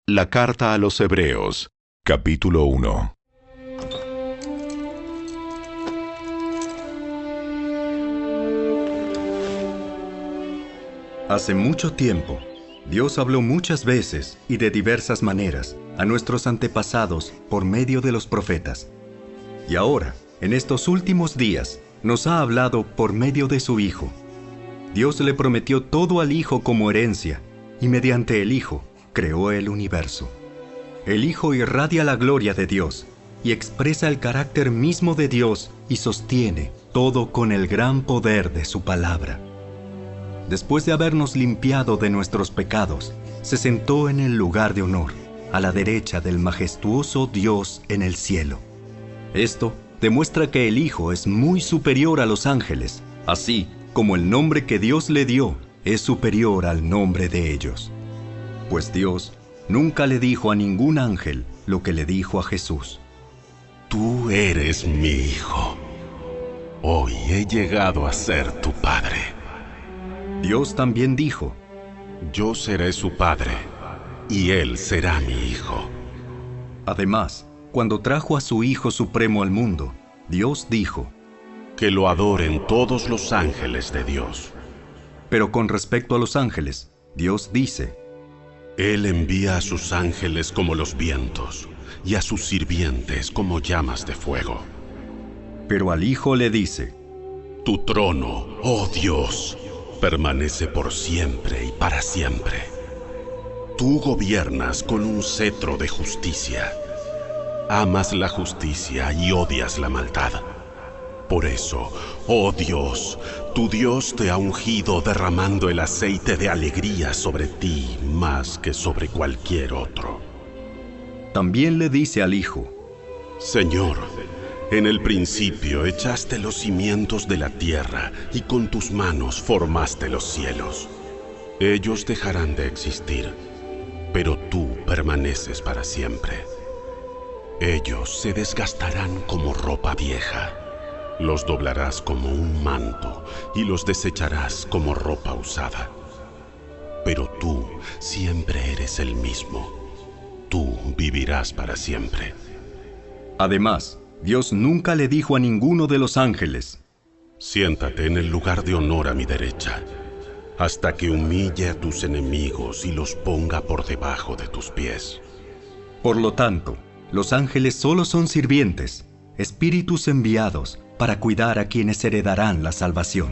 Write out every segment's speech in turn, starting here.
La carta a los Hebreos, capítulo 1. Hace mucho tiempo, Dios habló muchas veces y de diversas maneras a nuestros antepasados por medio de los profetas. Y ahora, en estos últimos días, nos ha hablado por medio de su Hijo. Dios le prometió todo al Hijo como herencia, y mediante el Hijo creó el universo. El Hijo irradia la gloria de Dios y expresa el carácter mismo de Dios y sostiene todo con el gran poder de su palabra. Después de habernos limpiado de nuestros pecados, se sentó en el lugar de honor, a la derecha del majestuoso Dios en el cielo. Esto demuestra que el Hijo es muy superior a los ángeles, así como el nombre que Dios le dio es superior al nombre de ellos. Pues Dios nunca le dijo a ningún ángel lo que le dijo a Jesús. Tú eres mi Hijo. Hoy he llegado a ser tu Padre. Dios también dijo, Yo seré su Padre, y Él será mi Hijo. Además, cuando trajo a su Hijo Supremo al mundo, Dios dijo, Que lo adoren todos los ángeles de Dios. Pero con respecto a los ángeles, Dios dice, Él envía a sus ángeles como los vientos, y a sus sirvientes como llamas de fuego. Pero al Hijo le dice, Tu trono, oh Dios, permanece por siempre y para siempre. Tú gobiernas con un cetro de justicia. Amas la justicia y odias la maldad. Por eso, oh Dios, tu Dios te ha ungido derramando el aceite de alegría sobre ti más que sobre cualquier otro. También le dice al Hijo, Señor, en el principio echaste los cimientos de la tierra y con tus manos formaste los cielos. Ellos dejarán de existir, pero tú permaneces para siempre. Ellos se desgastarán como ropa vieja. Los doblarás como un manto y los desecharás como ropa usada. Pero tú siempre eres el mismo. Tú vivirás para siempre. Además, Dios nunca le dijo a ninguno de los ángeles, Siéntate en el lugar de honor a mi derecha, hasta que humille a tus enemigos y los ponga por debajo de tus pies. Por lo tanto, los ángeles solo son sirvientes, espíritus enviados para cuidar a quienes heredarán la salvación.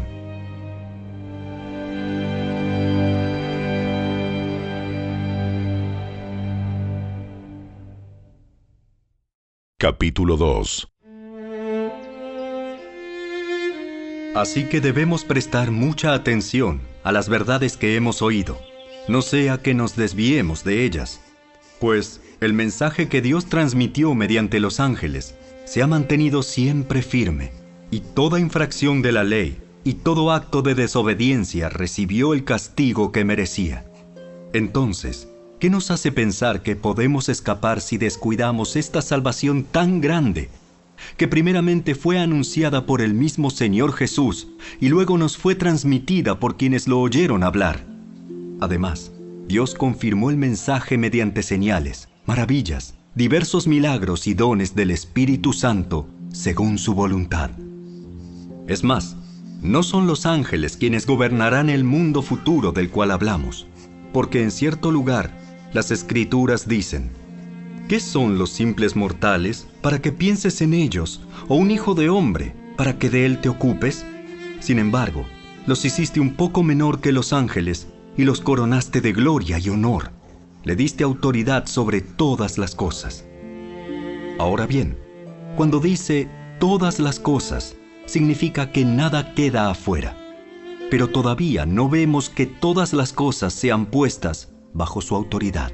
Capítulo 2. Así que debemos prestar mucha atención a las verdades que hemos oído, no sea que nos desviemos de ellas, pues el mensaje que Dios transmitió mediante los ángeles se ha mantenido siempre firme, y toda infracción de la ley y todo acto de desobediencia recibió el castigo que merecía. Entonces, ¿qué nos hace pensar que podemos escapar si descuidamos esta salvación tan grande, que primeramente fue anunciada por el mismo Señor Jesús y luego nos fue transmitida por quienes lo oyeron hablar? Además, Dios confirmó el mensaje mediante señales, maravillas, diversos milagros y dones del Espíritu Santo, según su voluntad. Es más, no son los ángeles quienes gobernarán el mundo futuro del cual hablamos, porque en cierto lugar las Escrituras dicen, ¿qué son los simples mortales para que pienses en ellos, o un hijo de hombre para que de él te ocupes? Sin embargo, los hiciste un poco menor que los ángeles y los coronaste de gloria y honor. Le diste autoridad sobre todas las cosas. Ahora bien, cuando dice todas las cosas, significa que nada queda afuera. Pero todavía no vemos que todas las cosas sean puestas bajo su autoridad.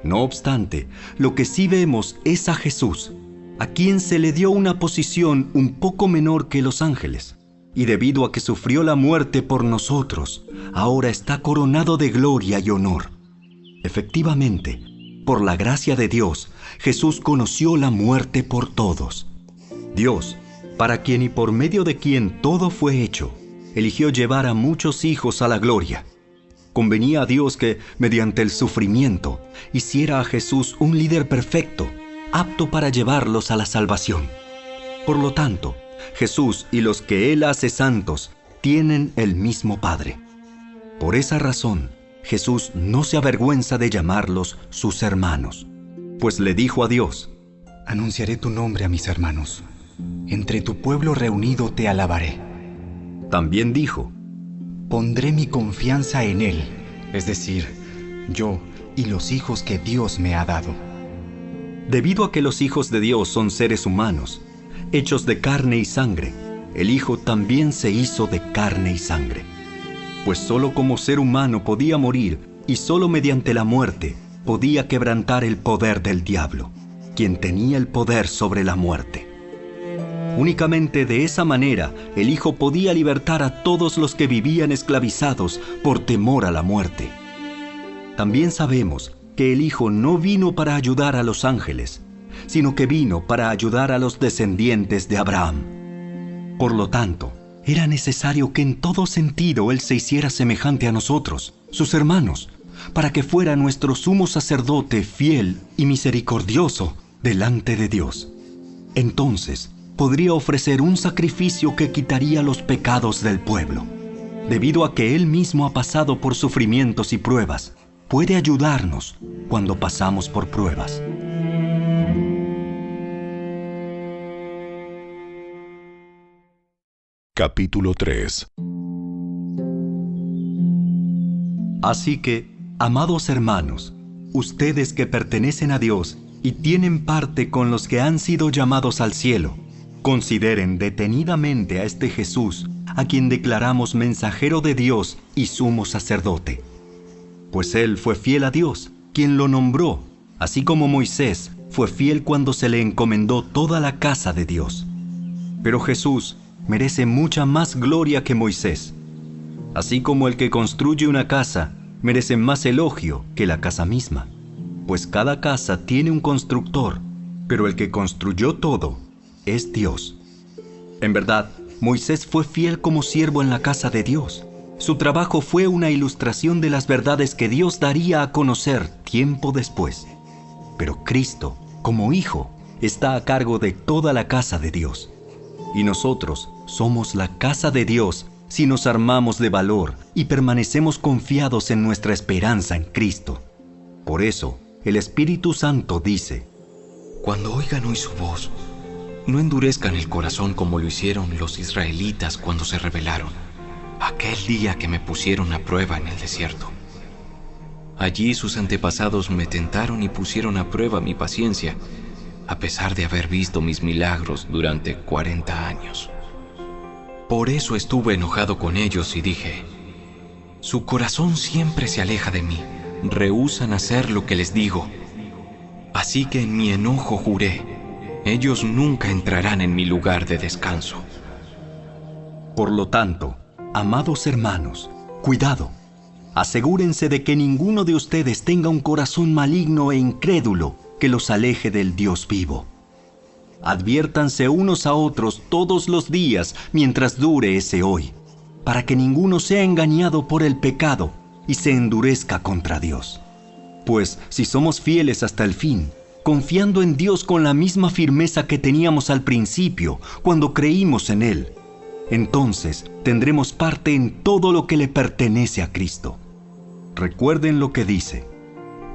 No obstante, lo que sí vemos es a Jesús, a quien se le dio una posición un poco menor que los ángeles, y debido a que sufrió la muerte por nosotros, ahora está coronado de gloria y honor. Efectivamente, por la gracia de Dios, Jesús conoció la muerte por todos. Dios, para quien y por medio de quien todo fue hecho, eligió llevar a muchos hijos a la gloria. convenía a Dios que, mediante el sufrimiento, hiciera a Jesús un líder perfecto, apto para llevarlos a la salvación. Por lo tanto, Jesús y los que Él hace santos tienen el mismo Padre. Por esa razón, Jesús no se avergüenza de llamarlos sus hermanos, pues le dijo a Dios: Anunciaré tu nombre a mis hermanos. Entre tu pueblo reunido te alabaré. También dijo: Pondré mi confianza en Él, es decir, yo y los hijos que Dios me ha dado. Debido a que los hijos de Dios son seres humanos, hechos de carne y sangre, el Hijo también se hizo de carne y sangre. Pues solo como ser humano podía morir, y solo mediante la muerte podía quebrantar el poder del diablo, quien tenía el poder sobre la muerte. Únicamente de esa manera el Hijo podía libertar a todos los que vivían esclavizados por temor a la muerte. También sabemos que el Hijo no vino para ayudar a los ángeles, sino que vino para ayudar a los descendientes de Abraham. Por lo tanto, era necesario que en todo sentido Él se hiciera semejante a nosotros, sus hermanos, para que fuera nuestro sumo sacerdote fiel y misericordioso delante de Dios. Entonces, podría ofrecer un sacrificio que quitaría los pecados del pueblo. Debido a que Él mismo ha pasado por sufrimientos y pruebas, puede ayudarnos cuando pasamos por pruebas. Capítulo 3. Así que, amados hermanos, ustedes que pertenecen a Dios y tienen parte con los que han sido llamados al cielo, consideren detenidamente a este Jesús, a quien declaramos mensajero de Dios y sumo sacerdote. Pues Él fue fiel a Dios, quien lo nombró, así como Moisés fue fiel cuando se le encomendó toda la casa de Dios. Pero Jesús merece mucha más gloria que Moisés. Así como el que construye una casa merece más elogio que la casa misma, pues cada casa tiene un constructor, pero el que construyó todo es Dios. En verdad, Moisés fue fiel como siervo en la casa de Dios. Su trabajo fue una ilustración de las verdades que Dios daría a conocer tiempo después. Pero Cristo, como Hijo, está a cargo de toda la casa de Dios. Y nosotros somos la casa de Dios si nos armamos de valor y permanecemos confiados en nuestra esperanza en Cristo. Por eso, el Espíritu Santo dice: Cuando oigan hoy su voz, no endurezcan el corazón como lo hicieron los israelitas cuando se rebelaron, aquel día que me pusieron a prueba en el desierto. Allí sus antepasados me tentaron y pusieron a prueba mi paciencia, a pesar de haber visto mis milagros durante 40 años. Por eso estuve enojado con ellos y dije: su corazón siempre se aleja de mí, rehúsan hacer lo que les digo. Así que en mi enojo juré: ellos nunca entrarán en mi lugar de descanso. Por lo tanto, amados hermanos, cuidado. Asegúrense de que ninguno de ustedes tenga un corazón maligno e incrédulo que los aleje del Dios vivo. Adviértanse unos a otros todos los días mientras dure ese hoy, para que ninguno sea engañado por el pecado y se endurezca contra Dios. Pues si somos fieles hasta el fin, confiando en Dios con la misma firmeza que teníamos al principio cuando creímos en Él, entonces tendremos parte en todo lo que le pertenece a Cristo. Recuerden lo que dice: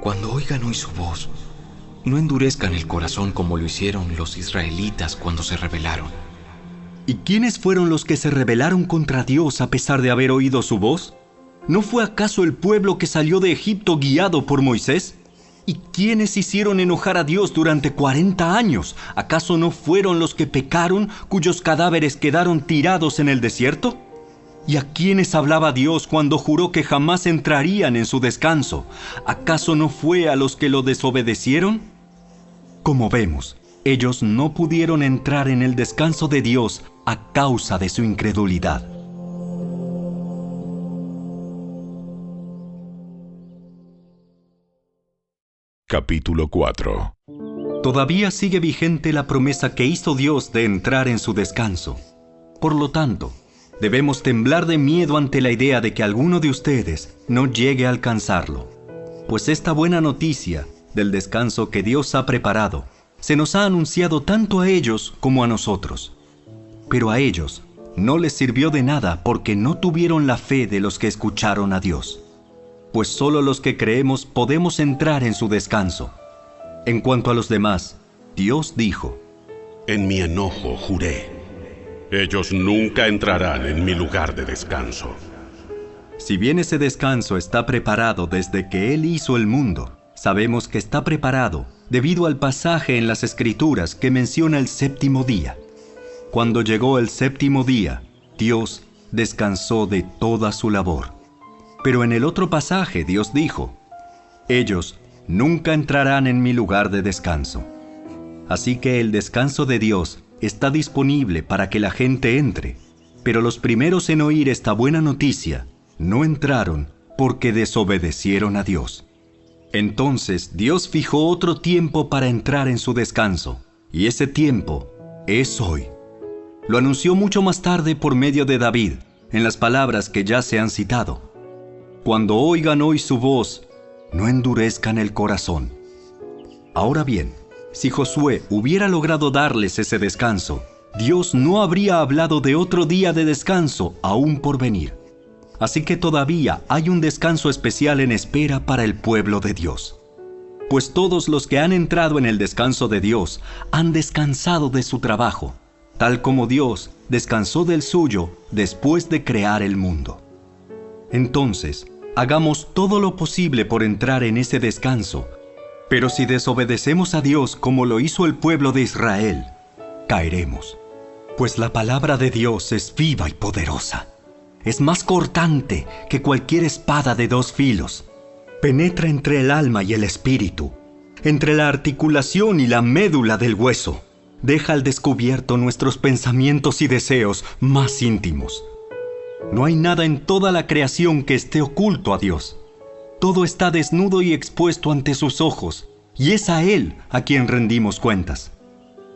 Cuando oigan hoy su voz, no endurezcan el corazón como lo hicieron los israelitas cuando se rebelaron. ¿Y quiénes fueron los que se rebelaron contra Dios a pesar de haber oído su voz? ¿No fue acaso el pueblo que salió de Egipto guiado por Moisés? ¿Y quiénes hicieron enojar a Dios durante 40 años? ¿Acaso no fueron los que pecaron, cuyos cadáveres quedaron tirados en el desierto? ¿Y a quiénes hablaba Dios cuando juró que jamás entrarían en su descanso? ¿Acaso no fue a los que lo desobedecieron? Como vemos, ellos no pudieron entrar en el descanso de Dios a causa de su incredulidad. Capítulo 4. Todavía sigue vigente la promesa que hizo Dios de entrar en su descanso. Por lo tanto, debemos temblar de miedo ante la idea de que alguno de ustedes no llegue a alcanzarlo. Pues esta buena noticia del descanso que Dios ha preparado se nos ha anunciado tanto a ellos como a nosotros. Pero a ellos no les sirvió de nada porque no tuvieron la fe de los que escucharon a Dios. Pues solo los que creemos podemos entrar en su descanso. En cuanto a los demás, Dios dijo: En mi enojo juré, ellos nunca entrarán en mi lugar de descanso. Si bien ese descanso está preparado desde que Él hizo el mundo, sabemos que está preparado debido al pasaje en las Escrituras que menciona el séptimo día. Cuando llegó el séptimo día, Dios descansó de toda su labor. Pero en el otro pasaje Dios dijo: ellos nunca entrarán en mi lugar de descanso. Así que el descanso de Dios está disponible para que la gente entre, pero los primeros en oír esta buena noticia no entraron porque desobedecieron a Dios. Entonces Dios fijó otro tiempo para entrar en su descanso, y ese tiempo es hoy. Lo anunció mucho más tarde por medio de David, en las palabras que ya se han citado: cuando oigan hoy su voz, no endurezcan el corazón. Ahora bien, si Josué hubiera logrado darles ese descanso, Dios no habría hablado de otro día de descanso aún por venir. Así que todavía hay un descanso especial en espera para el pueblo de Dios. Pues todos los que han entrado en el descanso de Dios han descansado de su trabajo, tal como Dios descansó del suyo después de crear el mundo. Entonces, hagamos todo lo posible por entrar en ese descanso. Pero si desobedecemos a Dios como lo hizo el pueblo de Israel, caeremos. Pues la palabra de Dios es viva y poderosa. Es más cortante que cualquier espada de dos filos. Penetra entre el alma y el espíritu, entre la articulación y la médula del hueso. Deja al descubierto nuestros pensamientos y deseos más íntimos. No hay nada en toda la creación que esté oculto a Dios. Todo está desnudo y expuesto ante sus ojos, y es a Él a quien rendimos cuentas.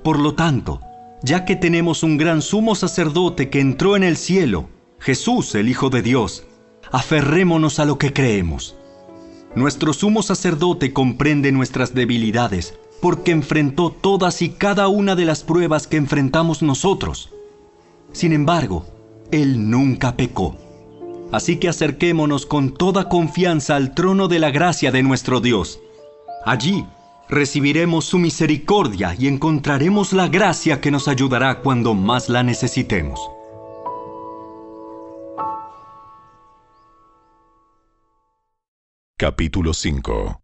Por lo tanto, ya que tenemos un gran sumo sacerdote que entró en el cielo, Jesús, el Hijo de Dios, aferrémonos a lo que creemos. Nuestro sumo sacerdote comprende nuestras debilidades, porque enfrentó todas y cada una de las pruebas que enfrentamos nosotros. Sin embargo, Él nunca pecó. Así que acerquémonos con toda confianza al trono de la gracia de nuestro Dios. Allí recibiremos su misericordia y encontraremos la gracia que nos ayudará cuando más la necesitemos. Capítulo 5.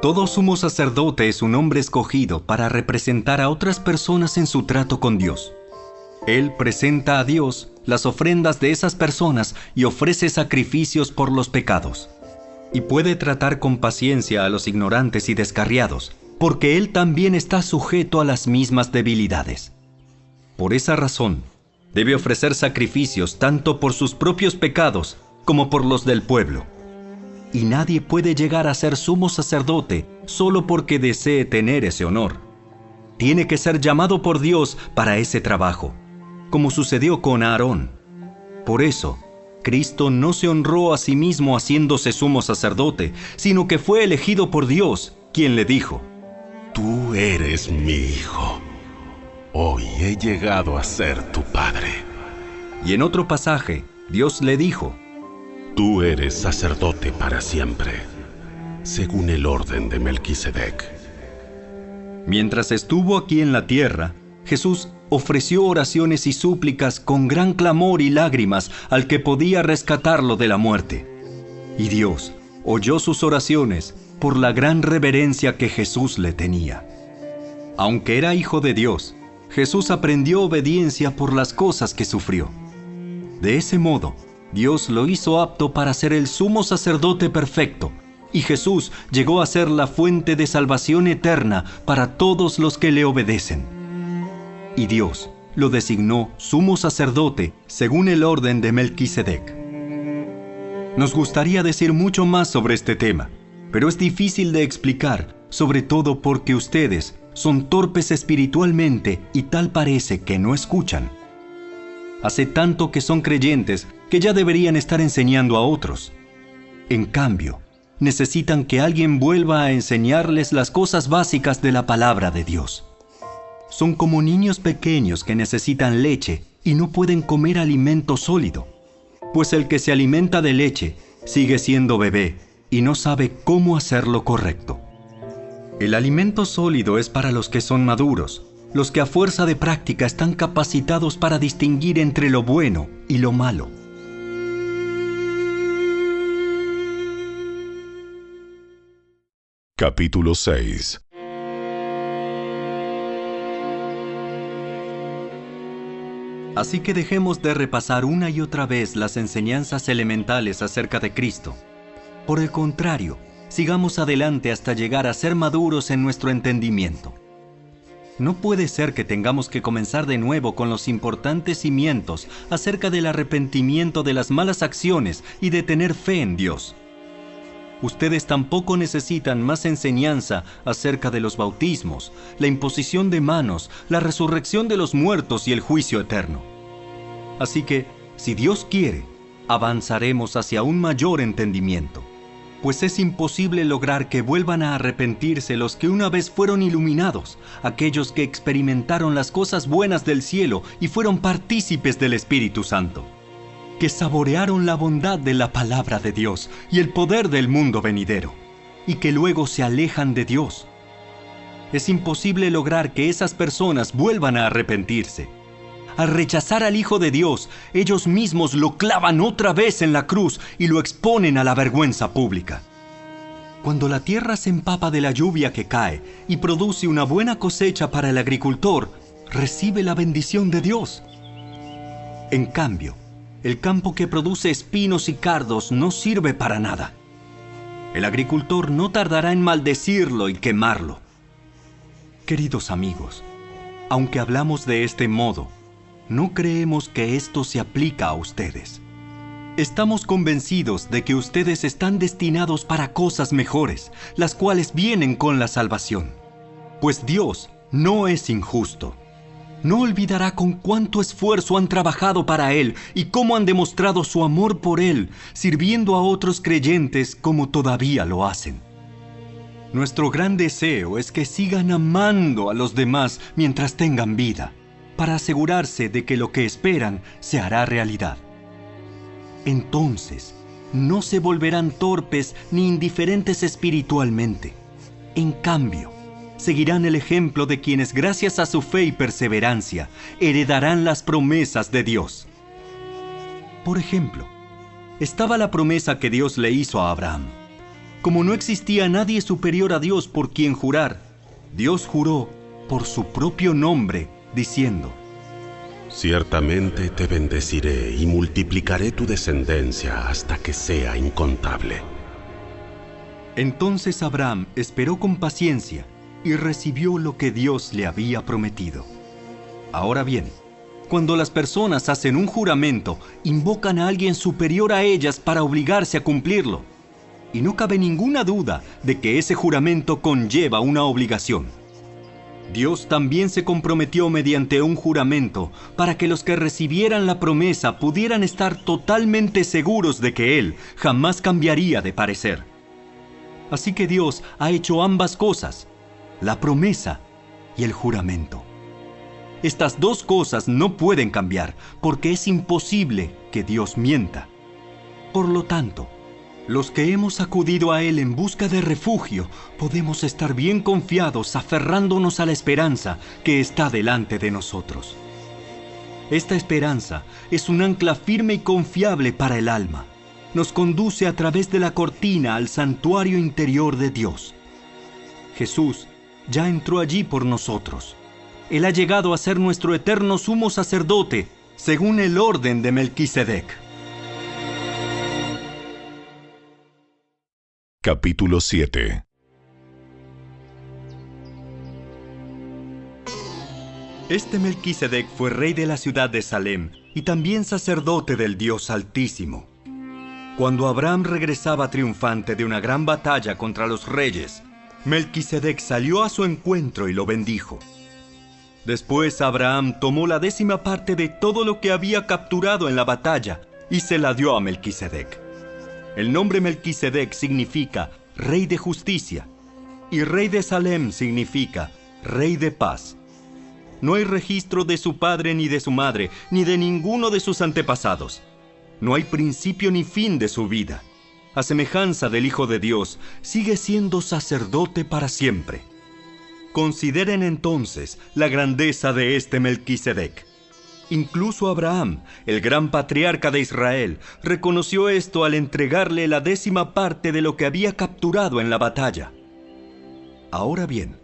Todo sumo sacerdote es un hombre escogido para representar a otras personas en su trato con Dios. Él presenta a Dios las ofrendas de esas personas y ofrece sacrificios por los pecados. Y puede tratar con paciencia a los ignorantes y descarriados, porque Él también está sujeto a las mismas debilidades. Por esa razón, debe ofrecer sacrificios tanto por sus propios pecados como por los del pueblo. Y nadie puede llegar a ser sumo sacerdote solo porque desee tener ese honor. Tiene que ser llamado por Dios para ese trabajo, como sucedió con Aarón. Por eso, Cristo no se honró a sí mismo haciéndose sumo sacerdote, sino que fue elegido por Dios, quien le dijo: Tú eres mi hijo. Hoy he llegado a ser tu padre. Y en otro pasaje, Dios le dijo: Tú eres sacerdote para siempre, según el orden de Melquisedec. Mientras estuvo aquí en la tierra, Jesús ofreció oraciones y súplicas con gran clamor y lágrimas al que podía rescatarlo de la muerte. Y Dios oyó sus oraciones por la gran reverencia que Jesús le tenía. Aunque era hijo de Dios, Jesús aprendió obediencia por las cosas que sufrió. De ese modo, Dios lo hizo apto para ser el sumo sacerdote perfecto, y Jesús llegó a ser la fuente de salvación eterna para todos los que le obedecen. Y Dios lo designó sumo sacerdote según el orden de Melquisedec. Nos gustaría decir mucho más sobre este tema, pero es difícil de explicar, sobre todo porque ustedes son torpes espiritualmente y tal parece que no escuchan. Hace tanto que son creyentes que ya deberían estar enseñando a otros. En cambio, necesitan que alguien vuelva a enseñarles las cosas básicas de la palabra de Dios. Son como niños pequeños que necesitan leche y no pueden comer alimento sólido, pues el que se alimenta de leche sigue siendo bebé y no sabe cómo hacer lo correcto. El alimento sólido es para los que son maduros, los que a fuerza de práctica están capacitados para distinguir entre lo bueno y lo malo. Capítulo 6. Así que dejemos de repasar una y otra vez las enseñanzas elementales acerca de Cristo. Por el contrario, sigamos adelante hasta llegar a ser maduros en nuestro entendimiento. No puede ser que tengamos que comenzar de nuevo con los importantes cimientos acerca del arrepentimiento de las malas acciones y de tener fe en Dios. Ustedes tampoco necesitan más enseñanza acerca de los bautismos, la imposición de manos, la resurrección de los muertos y el juicio eterno. Así que, si Dios quiere, avanzaremos hacia un mayor entendimiento, pues es imposible lograr que vuelvan a arrepentirse los que una vez fueron iluminados, aquellos que experimentaron las cosas buenas del cielo y fueron partícipes del Espíritu Santo, que saborearon la bondad de la palabra de Dios y el poder del mundo venidero, y que luego se alejan de Dios. Es imposible lograr que esas personas vuelvan a arrepentirse. Al rechazar al Hijo de Dios, ellos mismos lo clavan otra vez en la cruz y lo exponen a la vergüenza pública. Cuando la tierra se empapa de la lluvia que cae y produce una buena cosecha para el agricultor, recibe la bendición de Dios. En cambio, el campo que produce espinos y cardos no sirve para nada. El agricultor no tardará en maldecirlo y quemarlo. Queridos amigos, aunque hablamos de este modo, no creemos que esto se aplica a ustedes. Estamos convencidos de que ustedes están destinados para cosas mejores, las cuales vienen con la salvación. Pues Dios no es injusto. No olvidará con cuánto esfuerzo han trabajado para Él y cómo han demostrado su amor por Él, sirviendo a otros creyentes como todavía lo hacen. Nuestro gran deseo es que sigan amando a los demás mientras tengan vida, para asegurarse de que lo que esperan se hará realidad. Entonces, no se volverán torpes ni indiferentes espiritualmente. En cambio, seguirán el ejemplo de quienes, gracias a su fe y perseverancia, heredarán las promesas de Dios. Por ejemplo, estaba la promesa que Dios le hizo a Abraham. Como no existía nadie superior a Dios por quien jurar, Dios juró por su propio nombre, diciendo: Ciertamente te bendeciré y multiplicaré tu descendencia hasta que sea incontable. Entonces Abraham esperó con paciencia y recibió lo que Dios le había prometido. Ahora bien, cuando las personas hacen un juramento, invocan a alguien superior a ellas para obligarse a cumplirlo. Y no cabe ninguna duda de que ese juramento conlleva una obligación. Dios también se comprometió mediante un juramento para que los que recibieran la promesa pudieran estar totalmente seguros de que Él jamás cambiaría de parecer. Así que Dios ha hecho ambas cosas, la promesa y el juramento. Estas dos cosas no pueden cambiar porque es imposible que Dios mienta. Por lo tanto, los que hemos acudido a Él en busca de refugio, podemos estar bien confiados aferrándonos a la esperanza que está delante de nosotros. Esta esperanza es un ancla firme y confiable para el alma. Nos conduce a través de la cortina al santuario interior de Dios. Jesús ya entró allí por nosotros. Él ha llegado a ser nuestro eterno sumo sacerdote, según el orden de Melquisedec. Capítulo 7. Este Melquisedec fue rey de la ciudad de Salem y también sacerdote del Dios Altísimo. Cuando Abraham regresaba triunfante de una gran batalla contra los reyes, Melquisedec salió a su encuentro y lo bendijo. Después Abraham tomó la 10ª parte de todo lo que había capturado en la batalla y se la dio a Melquisedec. El nombre Melquisedec significa Rey de Justicia, y Rey de Salem significa Rey de Paz. No hay registro de su padre ni de su madre, ni de ninguno de sus antepasados. No hay principio ni fin de su vida. A semejanza del Hijo de Dios, sigue siendo sacerdote para siempre. Consideren entonces la grandeza de este Melquisedec. Incluso Abraham, el gran patriarca de Israel, reconoció esto al entregarle la 10ª parte de lo que había capturado en la batalla. Ahora bien,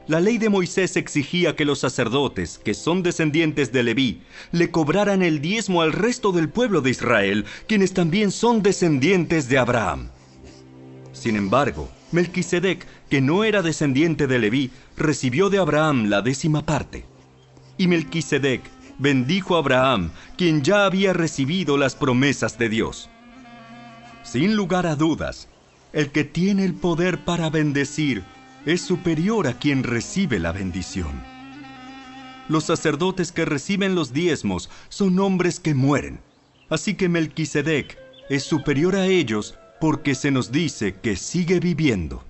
la ley de Moisés exigía que los sacerdotes, que son descendientes de Leví, le cobraran el diezmo al resto del pueblo de Israel, quienes también son descendientes de Abraham. Sin embargo, Melquisedec, que no era descendiente de Leví, recibió de Abraham la 10ª parte. Y Melquisedec bendijo a Abraham, quien ya había recibido las promesas de Dios. Sin lugar a dudas, el que tiene el poder para bendecir es superior a quien recibe la bendición. Los sacerdotes que reciben los diezmos son hombres que mueren, así que Melquisedec es superior a ellos porque se nos dice que sigue viviendo.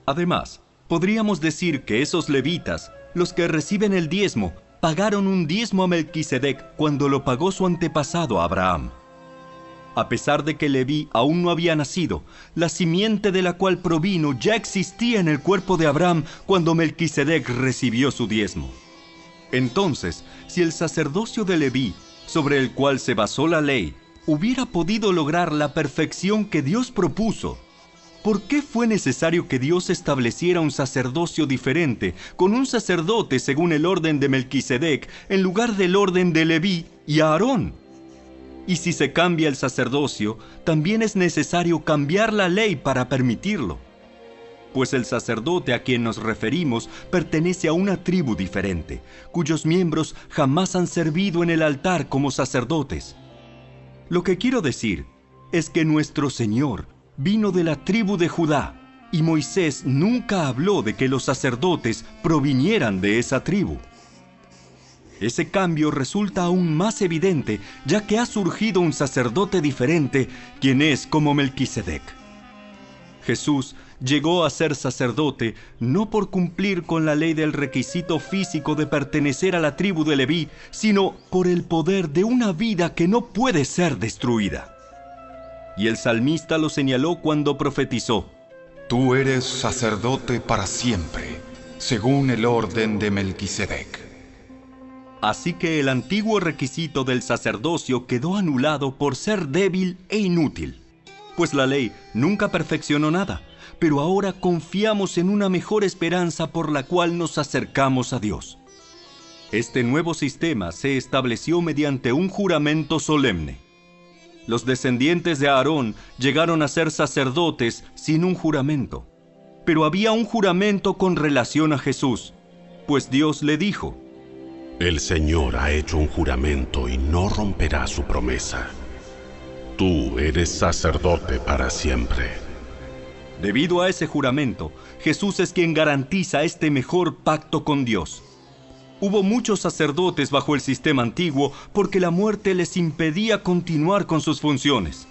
Además, podríamos decir que esos levitas, los que reciben el diezmo, pagaron un diezmo a Melquisedec cuando lo pagó su antepasado Abraham. A pesar de que Leví aún no había nacido, la simiente de la cual provino ya existía en el cuerpo de Abraham cuando Melquisedec recibió su diezmo. Entonces, si el sacerdocio de Leví, sobre el cual se basó la ley, hubiera podido lograr la perfección que Dios propuso, ¿por qué fue necesario que Dios estableciera un sacerdocio diferente, con un sacerdote según el orden de Melquisedec, en lugar del orden de Leví y Aarón? Y si se cambia el sacerdocio, también es necesario cambiar la ley para permitirlo. Pues el sacerdote a quien nos referimos pertenece a una tribu diferente, cuyos miembros jamás han servido en el altar como sacerdotes. Lo que quiero decir es que nuestro Señor vino de la tribu de Judá, y Moisés nunca habló de que los sacerdotes provinieran de esa tribu. Ese cambio resulta aún más evidente, ya que ha surgido un sacerdote diferente, quien es como Melquisedec. Jesús llegó a ser sacerdote no por cumplir con la ley del requisito físico de pertenecer a la tribu de Leví, sino por el poder de una vida que no puede ser destruida. Y el salmista lo señaló cuando profetizó: Tú eres sacerdote para siempre, según el orden de Melquisedec. Así que el antiguo requisito del sacerdocio quedó anulado por ser débil e inútil, pues la ley nunca perfeccionó nada, pero ahora confiamos en una mejor esperanza por la cual nos acercamos a Dios. Este nuevo sistema se estableció mediante un juramento solemne. Los descendientes de Aarón llegaron a ser sacerdotes sin un juramento, pero había un juramento con relación a Jesús, pues Dios le dijo: El Señor ha hecho un juramento y no romperá su promesa. Tú eres sacerdote para siempre. Debido a ese juramento, Jesús es quien garantiza este mejor pacto con Dios. Hubo muchos sacerdotes bajo el sistema antiguo porque la muerte les impedía continuar con sus funciones.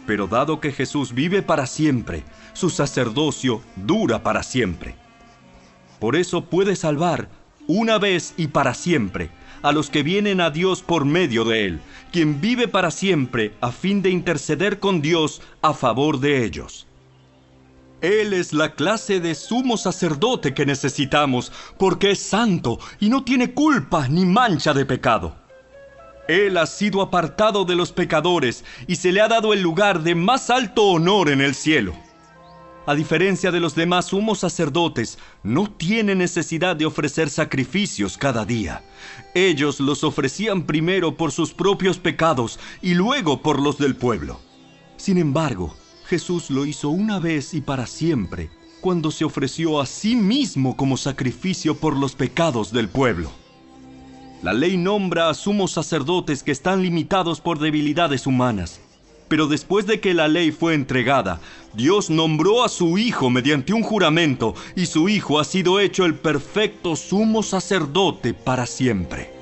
Pero dado que Jesús vive para siempre, su sacerdocio dura para siempre. Por eso puede salvar una vez y para siempre a los que vienen a Dios por medio de Él, quien vive para siempre a fin de interceder con Dios a favor de ellos. Él es la clase de sumo sacerdote que necesitamos, porque es santo y no tiene culpa ni mancha de pecado. Él ha sido apartado de los pecadores y se le ha dado el lugar de más alto honor en el cielo. A diferencia de los demás sumos sacerdotes, no tiene necesidad de ofrecer sacrificios cada día. Ellos los ofrecían primero por sus propios pecados y luego por los del pueblo. Sin embargo, Jesús lo hizo una vez y para siempre, cuando se ofreció a sí mismo como sacrificio por los pecados del pueblo. La ley nombra a sumos sacerdotes que están limitados por debilidades humanas. Pero después de que la ley fue entregada, Dios nombró a su Hijo mediante un juramento, y su Hijo ha sido hecho el perfecto sumo sacerdote para siempre.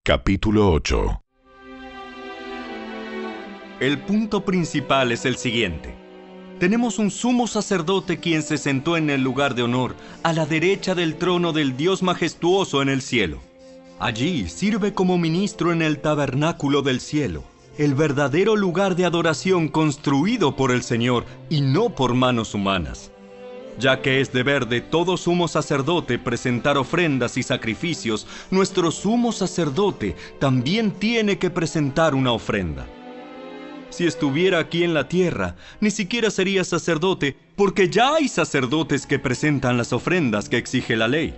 Capítulo 8. El punto principal es el siguiente. Tenemos un sumo sacerdote quien se sentó en el lugar de honor, a la derecha del trono del Dios majestuoso en el cielo. Allí sirve como ministro en el tabernáculo del cielo, el verdadero lugar de adoración construido por el Señor y no por manos humanas. Ya que es deber de todo sumo sacerdote presentar ofrendas y sacrificios, nuestro sumo sacerdote también tiene que presentar una ofrenda. Si estuviera aquí en la tierra, ni siquiera sería sacerdote, porque ya hay sacerdotes que presentan las ofrendas que exige la ley.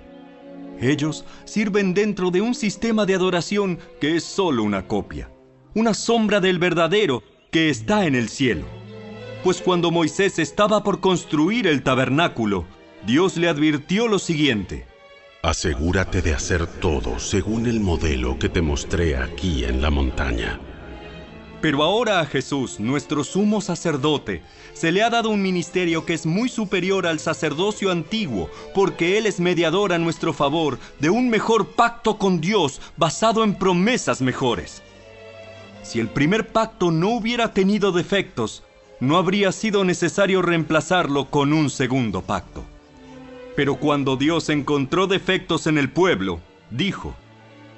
Ellos sirven dentro de un sistema de adoración que es solo una copia, una sombra del verdadero que está en el cielo. Pues cuando Moisés estaba por construir el tabernáculo, Dios le advirtió lo siguiente: asegúrate de hacer todo según el modelo que te mostré aquí en la montaña. Pero ahora a Jesús, nuestro sumo sacerdote, se le ha dado un ministerio que es muy superior al sacerdocio antiguo, porque Él es mediador a nuestro favor de un mejor pacto con Dios basado en promesas mejores. Si el primer pacto no hubiera tenido defectos, no habría sido necesario reemplazarlo con un segundo pacto. Pero cuando Dios encontró defectos en el pueblo, dijo: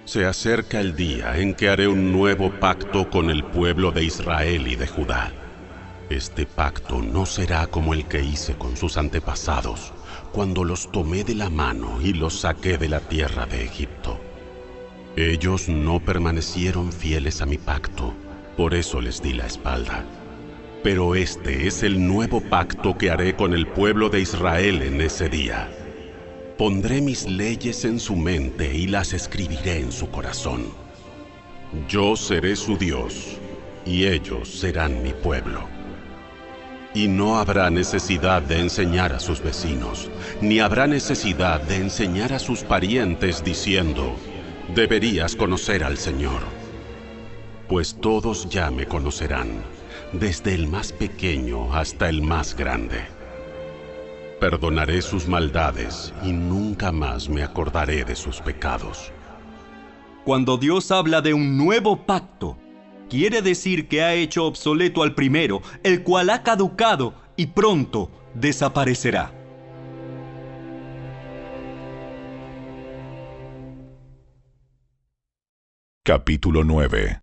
se acerca el día en que haré un nuevo pacto con el pueblo de Israel y de Judá. Este pacto no será como el que hice con sus antepasados, cuando los tomé de la mano y los saqué de la tierra de Egipto. Ellos no permanecieron fieles a mi pacto, por eso les di la espalda. Pero este es el nuevo pacto que haré con el pueblo de Israel en ese día. Pondré mis leyes en su mente y las escribiré en su corazón. Yo seré su Dios, y ellos serán mi pueblo. Y no habrá necesidad de enseñar a sus vecinos, ni habrá necesidad de enseñar a sus parientes diciendo: deberías conocer al Señor. Pues todos ya me conocerán, desde el más pequeño hasta el más grande. Perdonaré sus maldades y nunca más me acordaré de sus pecados. Cuando Dios habla de un nuevo pacto, quiere decir que ha hecho obsoleto al primero, el cual ha caducado y pronto desaparecerá. Capítulo 9.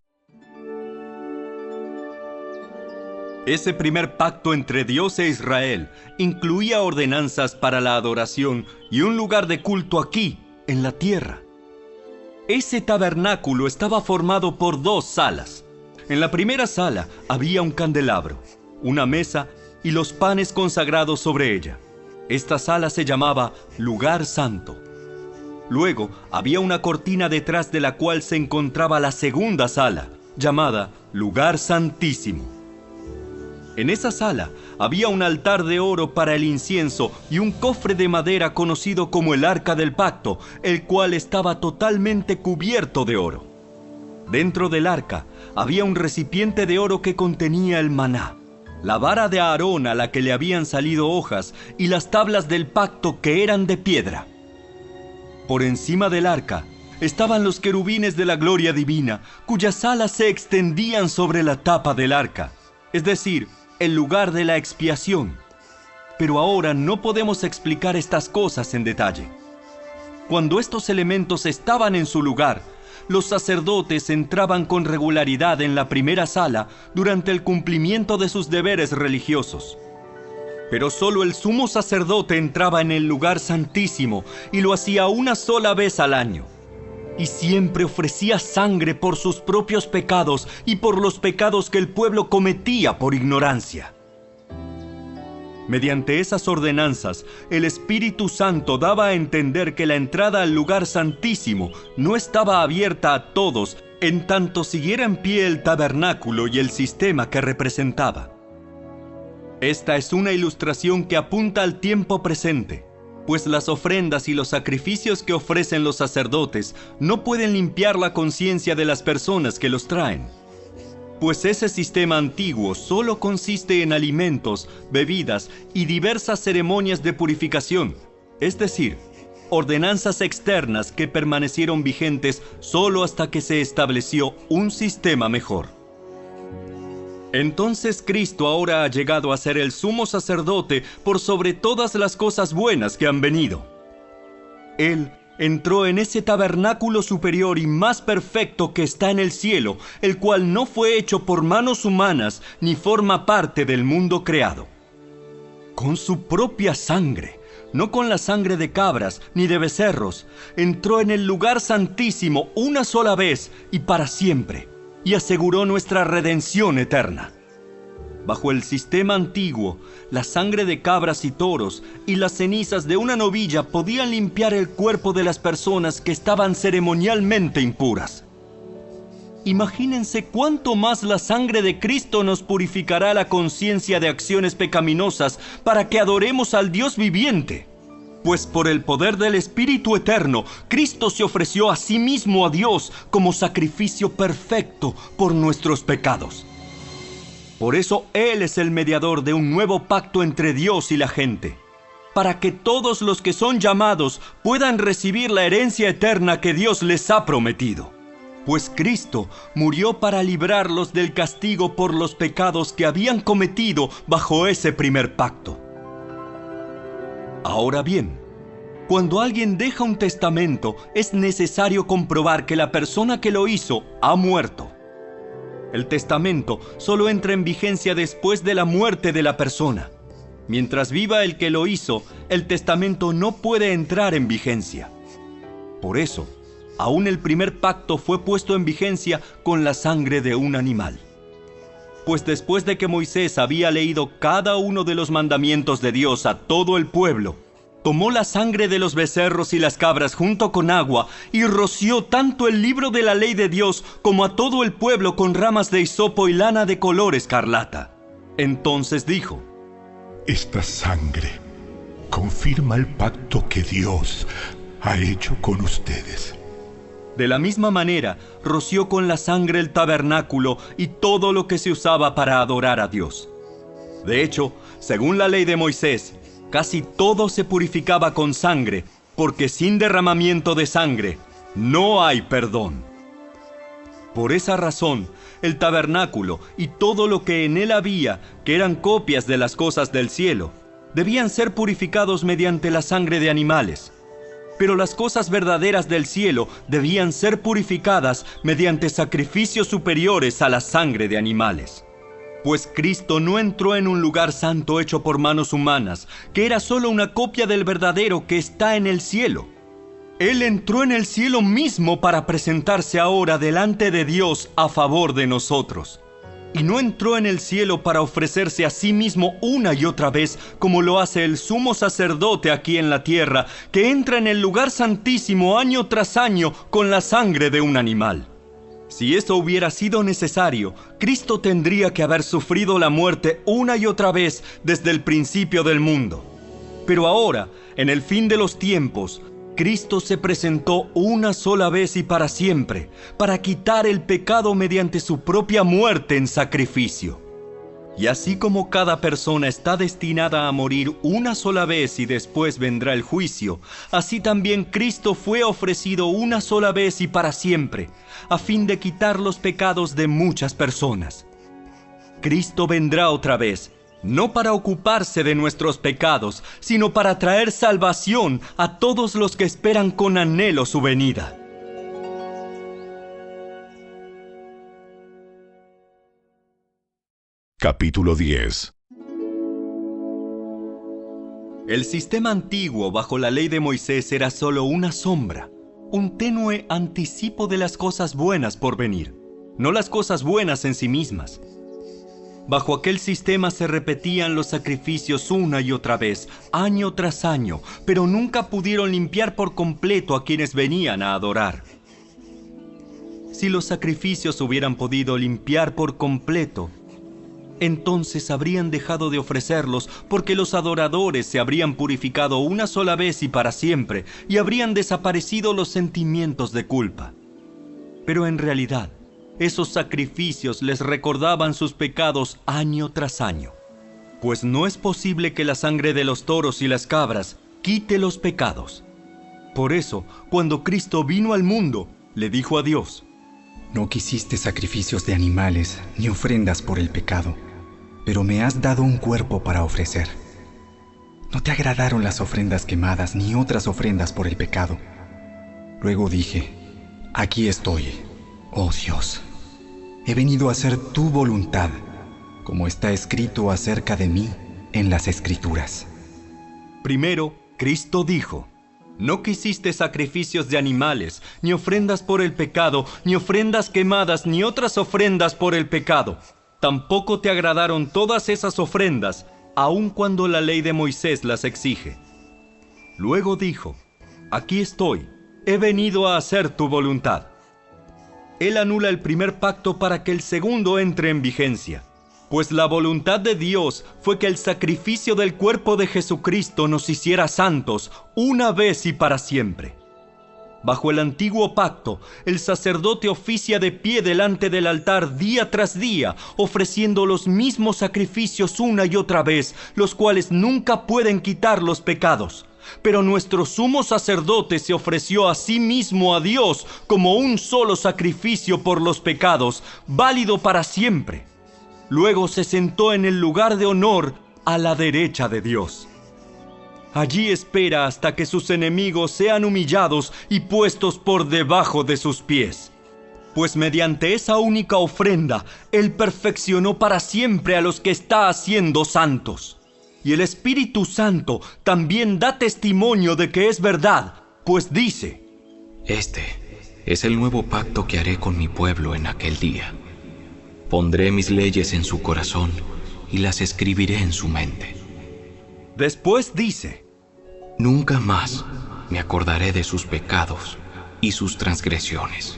Ese primer pacto entre Dios e Israel incluía ordenanzas para la adoración y un lugar de culto aquí, en la tierra. Ese tabernáculo estaba formado por 2 salas. En la primera sala había un candelabro, una mesa y los panes consagrados sobre ella. Esta sala se llamaba Lugar Santo. Luego había una cortina detrás de la cual se encontraba la segunda sala, llamada Lugar Santísimo. En esa sala había un altar de oro para el incienso y un cofre de madera conocido como el Arca del Pacto, el cual estaba totalmente cubierto de oro. Dentro del arca había un recipiente de oro que contenía el maná, la vara de Aarón a la que le habían salido hojas y las tablas del pacto que eran de piedra. Por encima del arca estaban los querubines de la gloria divina, cuyas alas se extendían sobre la tapa del arca, es decir, el lugar de la expiación. Pero ahora no podemos explicar estas cosas en detalle. Cuando estos elementos estaban en su lugar, los sacerdotes entraban con regularidad en la primera sala durante el cumplimiento de sus deberes religiosos. Pero solo el sumo sacerdote entraba en el lugar santísimo y lo hacía una sola vez al año. Y siempre ofrecía sangre por sus propios pecados y por los pecados que el pueblo cometía por ignorancia. Mediante esas ordenanzas, el Espíritu Santo daba a entender que la entrada al lugar santísimo no estaba abierta a todos, en tanto siguiera en pie el tabernáculo y el sistema que representaba. Esta es una ilustración que apunta al tiempo presente. pues las ofrendas y los sacrificios que ofrecen los sacerdotes no pueden limpiar la conciencia de las personas que los traen. Pues ese sistema antiguo solo consiste en alimentos, bebidas y diversas ceremonias de purificación, es decir, ordenanzas externas que permanecieron vigentes solo hasta que se estableció un sistema mejor. Entonces Cristo ahora ha llegado a ser el sumo sacerdote por sobre todas las cosas buenas que han venido. Él entró en ese tabernáculo superior y más perfecto que está en el cielo, el cual no fue hecho por manos humanas ni forma parte del mundo creado. Con su propia sangre, no con la sangre de cabras ni de becerros, entró en el lugar santísimo una sola vez y para siempre, y aseguró nuestra redención eterna. Bajo el sistema antiguo, la sangre de cabras y toros y las cenizas de una novilla podían limpiar el cuerpo de las personas que estaban ceremonialmente impuras. Imagínense cuánto más la sangre de Cristo nos purificará la conciencia de acciones pecaminosas para que adoremos al Dios viviente. Pues por el poder del Espíritu Eterno, Cristo se ofreció a sí mismo a Dios como sacrificio perfecto por nuestros pecados. Por eso Él es el mediador de un nuevo pacto entre Dios y la gente, para que todos los que son llamados puedan recibir la herencia eterna que Dios les ha prometido. Pues Cristo murió para librarlos del castigo por los pecados que habían cometido bajo ese primer pacto. Ahora bien, cuando alguien deja un testamento, es necesario comprobar que la persona que lo hizo ha muerto. El testamento solo entra en vigencia después de la muerte de la persona. Mientras viva el que lo hizo, el testamento no puede entrar en vigencia. Por eso, aún el primer pacto fue puesto en vigencia con la sangre de un animal. Pues después de que Moisés había leído cada uno de los mandamientos de Dios a todo el pueblo, tomó la sangre de los becerros y las cabras junto con agua y roció tanto el libro de la ley de Dios como a todo el pueblo con ramas de hisopo y lana de color escarlata. Entonces dijo: Esta sangre confirma el pacto que Dios ha hecho con ustedes. De la misma manera, roció con la sangre el tabernáculo y todo lo que se usaba para adorar a Dios. De hecho, según la ley de Moisés, casi todo se purificaba con sangre, porque sin derramamiento de sangre no hay perdón. Por esa razón, el tabernáculo y todo lo que en él había, que eran copias de las cosas del cielo, debían ser purificados mediante la sangre de animales. Pero las cosas verdaderas del cielo debían ser purificadas mediante sacrificios superiores a la sangre de animales. Pues Cristo no entró en un lugar santo hecho por manos humanas, que era solo una copia del verdadero que está en el cielo. Él entró en el cielo mismo para presentarse ahora delante de Dios a favor de nosotros. Y no entró en el cielo para ofrecerse a sí mismo una y otra vez, como lo hace el sumo sacerdote aquí en la tierra, que entra en el lugar santísimo año tras año con la sangre de un animal. Si eso hubiera sido necesario, Cristo tendría que haber sufrido la muerte una y otra vez desde el principio del mundo. Pero ahora, en el fin de los tiempos, Cristo se presentó una sola vez y para siempre, para quitar el pecado mediante su propia muerte en sacrificio. Y así como cada persona está destinada a morir una sola vez y después vendrá el juicio, así también Cristo fue ofrecido una sola vez y para siempre, a fin de quitar los pecados de muchas personas. Cristo vendrá otra vez, no para ocuparse de nuestros pecados, sino para traer salvación a todos los que esperan con anhelo su venida. Capítulo 10. El sistema antiguo bajo la ley de Moisés era solo una sombra, un tenue anticipo de las cosas buenas por venir, no las cosas buenas en sí mismas. Bajo aquel sistema se repetían los sacrificios una y otra vez, año tras año, pero nunca pudieron limpiar por completo a quienes venían a adorar. Si los sacrificios hubieran podido limpiar por completo, entonces habrían dejado de ofrecerlos, porque los adoradores se habrían purificado una sola vez y para siempre, y habrían desaparecido los sentimientos de culpa. Pero en realidad, esos sacrificios les recordaban sus pecados año tras año, pues no es posible que la sangre de los toros y las cabras quite los pecados. Por eso, cuando Cristo vino al mundo, le dijo a Dios: No quisiste sacrificios de animales ni ofrendas por el pecado, pero me has dado un cuerpo para ofrecer. No te agradaron las ofrendas quemadas ni otras ofrendas por el pecado. Luego dije: Aquí estoy, oh Dios. He venido a hacer tu voluntad, como está escrito acerca de mí en las Escrituras. Primero, Cristo dijo: No quisiste sacrificios de animales, ni ofrendas por el pecado, ni ofrendas quemadas, ni otras ofrendas por el pecado. Tampoco te agradaron todas esas ofrendas, aun cuando la ley de Moisés las exige. Luego dijo: Aquí estoy, he venido a hacer tu voluntad. Él anula el primer pacto para que el segundo entre en vigencia, pues la voluntad de Dios fue que el sacrificio del cuerpo de Jesucristo nos hiciera santos una vez y para siempre. Bajo el antiguo pacto, el sacerdote oficia de pie delante del altar día tras día, ofreciendo los mismos sacrificios una y otra vez, los cuales nunca pueden quitar los pecados. Pero nuestro sumo sacerdote se ofreció a sí mismo a Dios como un solo sacrificio por los pecados, válido para siempre. Luego se sentó en el lugar de honor a la derecha de Dios. Allí espera hasta que sus enemigos sean humillados y puestos por debajo de sus pies. Pues mediante esa única ofrenda, Él perfeccionó para siempre a los que está haciendo santos. Y el Espíritu Santo también da testimonio de que es verdad, pues dice: Este es el nuevo pacto que haré con mi pueblo en aquel día. Pondré mis leyes en su corazón y las escribiré en su mente. Después dice: Nunca más me acordaré de sus pecados y sus transgresiones.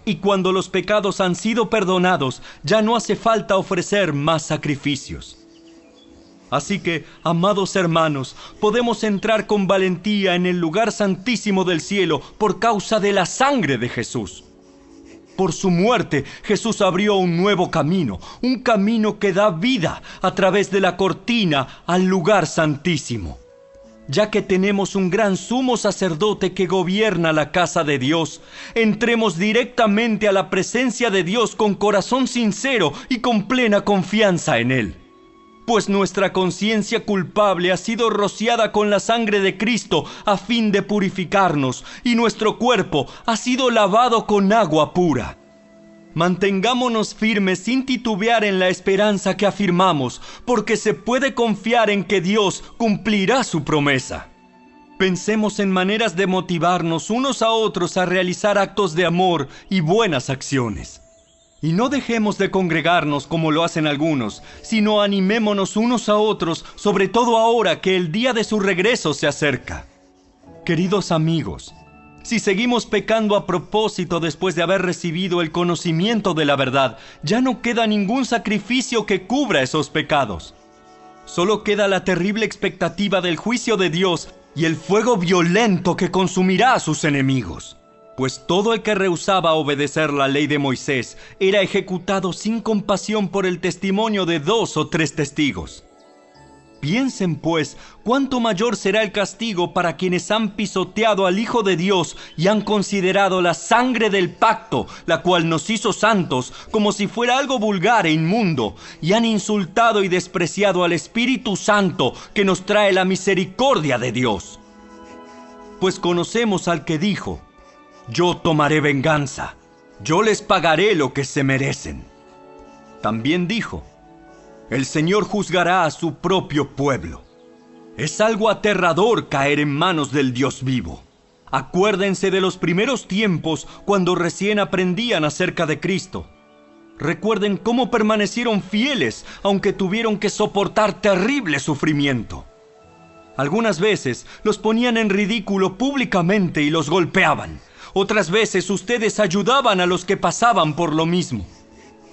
Y cuando los pecados han sido perdonados, ya no hace falta ofrecer más sacrificios. Así que, amados hermanos, podemos entrar con valentía en el lugar santísimo del cielo por causa de la sangre de Jesús. Por su muerte, Jesús abrió un nuevo camino, un camino que da vida a través de la cortina al lugar santísimo. Ya que tenemos un gran sumo sacerdote que gobierna la casa de Dios, entremos directamente a la presencia de Dios con corazón sincero y con plena confianza en Él. Pues nuestra conciencia culpable ha sido rociada con la sangre de Cristo a fin de purificarnos, y nuestro cuerpo ha sido lavado con agua pura. Mantengámonos firmes sin titubear en la esperanza que afirmamos, porque se puede confiar en que Dios cumplirá su promesa. Pensemos en maneras de motivarnos unos a otros a realizar actos de amor y buenas acciones. Y no dejemos de congregarnos como lo hacen algunos, sino animémonos unos a otros, sobre todo ahora que el día de su regreso se acerca. Queridos amigos, si seguimos pecando a propósito después de haber recibido el conocimiento de la verdad, ya no queda ningún sacrificio que cubra esos pecados. Solo queda la terrible expectativa del juicio de Dios y el fuego violento que consumirá a sus enemigos. Pues todo el que rehusaba obedecer la ley de Moisés era ejecutado sin compasión por el testimonio de 2 o 3 testigos. Piensen, pues, cuánto mayor será el castigo para quienes han pisoteado al Hijo de Dios y han considerado la sangre del pacto, la cual nos hizo santos, como si fuera algo vulgar e inmundo, y han insultado y despreciado al Espíritu Santo que nos trae la misericordia de Dios. Pues conocemos al que dijo: Yo tomaré venganza, yo les pagaré lo que se merecen. También dijo: El Señor juzgará a su propio pueblo. Es algo aterrador caer en manos del Dios vivo. Acuérdense de los primeros tiempos cuando recién aprendían acerca de Cristo. Recuerden cómo permanecieron fieles aunque tuvieron que soportar terrible sufrimiento. Algunas veces los ponían en ridículo públicamente y los golpeaban. Otras veces ustedes ayudaban a los que pasaban por lo mismo.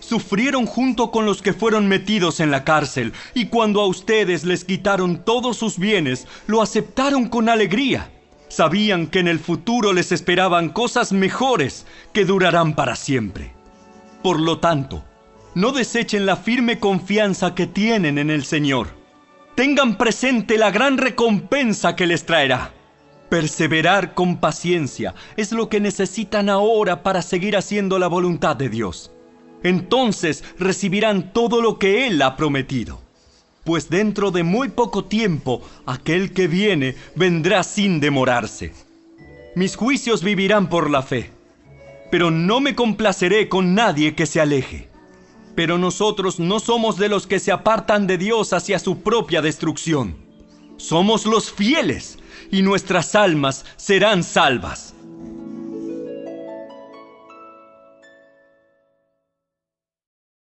sufrieron junto con los que fueron metidos en la cárcel, y cuando a ustedes les quitaron todos sus bienes, lo aceptaron con alegría. Sabían que en el futuro les esperaban cosas mejores que durarán para siempre. Por lo tanto, no desechen la firme confianza que tienen en el Señor. Tengan presente la gran recompensa que les traerá. Perseverar con paciencia es lo que necesitan ahora para seguir haciendo la voluntad de Dios. Entonces recibirán todo lo que Él ha prometido. Pues dentro de muy poco tiempo, aquel que viene vendrá sin demorarse. Mis juicios vivirán por la fe, pero no me complaceré con nadie que se aleje. Pero nosotros no somos de los que se apartan de Dios hacia su propia destrucción. Somos los fieles, y nuestras almas serán salvas.